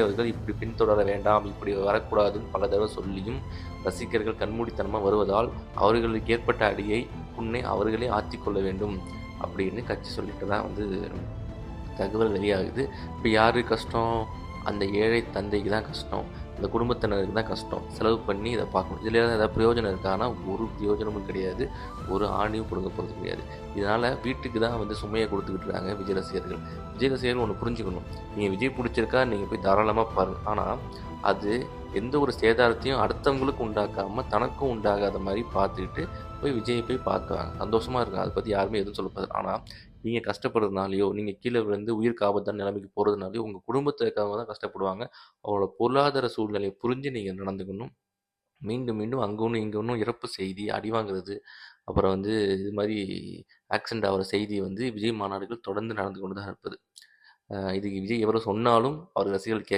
அவர்கள் இப்படி பின்தொடர வேண்டாம், இப்படி வரக்கூடாதுன்னு பல தடவை சொல்லியும் ரசிகர்கள் கண்மூடித்தனமாக வருவதால் அவர்களுக்கு ஏற்பட்ட அடியை புண்ணை அவர்களே ஆற்றிக்கொள்ள வேண்டும் அப்படின்னு கட்சி சொல்லிட்டு தான் தகவல் வெளியாகுது. இப்போ யாரு கஷ்டம்? அந்த ஏழை தந்தைக்கு தான் கஷ்டம், அந்த குடும்பத்தினருக்கு தான் கஷ்டம். செலவு பண்ணி இதை பார்க்கணும். இதில் ஏதாவது பிரயோஜனம் இருக்கான்னா ஒரு பிரயோஜனமும் கிடையாது, ஒரு ஆணியும் கொடுக்க போகிறது கிடையாது. இதனால் வீட்டுக்கு தான் சுமையை கொடுத்துக்கிட்டு இருக்காங்க விஜய் ரசிகர்கள். விஜய் ரசிகர்கள் ஒன்று புரிஞ்சுக்கணும், நீங்கள் விஜய் பிடிச்சிருக்கா நீங்கள் போய் தாராளமாக பாருங்கள். ஆனால் அது எந்த ஒரு சேதாரத்தையும் அடுத்தவங்களுக்கு உண்டாக்காமல் தனக்கும் உண்டாகாத மாதிரி பார்த்துக்கிட்டு போய் விஜயை போய் பார்க்குறாங்க, சந்தோஷமாக இருக்காங்க. அதை பற்றி யாருமே எதுவும் சொல்லப்படுது. ஆனால் நீங்கள் கஷ்டப்படுறதுனாலையோ, நீங்கள் கீழே விழுந்து உயிருக்கு ஆபத்தான நிலைமைக்கு போகிறதுனாலையோ உங்கள் குடும்பத்தில் இருக்கிறவங்க தான் கஷ்டப்படுவாங்க. அவங்களோட பொருளாதார சூழ்நிலையை புரிஞ்சு நீங்கள் நடந்துக்கணும். மீண்டும் மீண்டும் அங்கே ஒன்று இங்கே ஒன்றும் இறப்பு செய்தி, அடி வாங்குறது, அப்புறம் இது மாதிரி ஆக்சிடென்ட் ஆகிற செய்தி விஜய் மாநாடுகள் தொடர்ந்து நடந்து கொண்டு தான் இருப்பது. இதுக்கு விஜய் எவ்வளோ சொன்னாலும் அவர் ரசிகர்கள்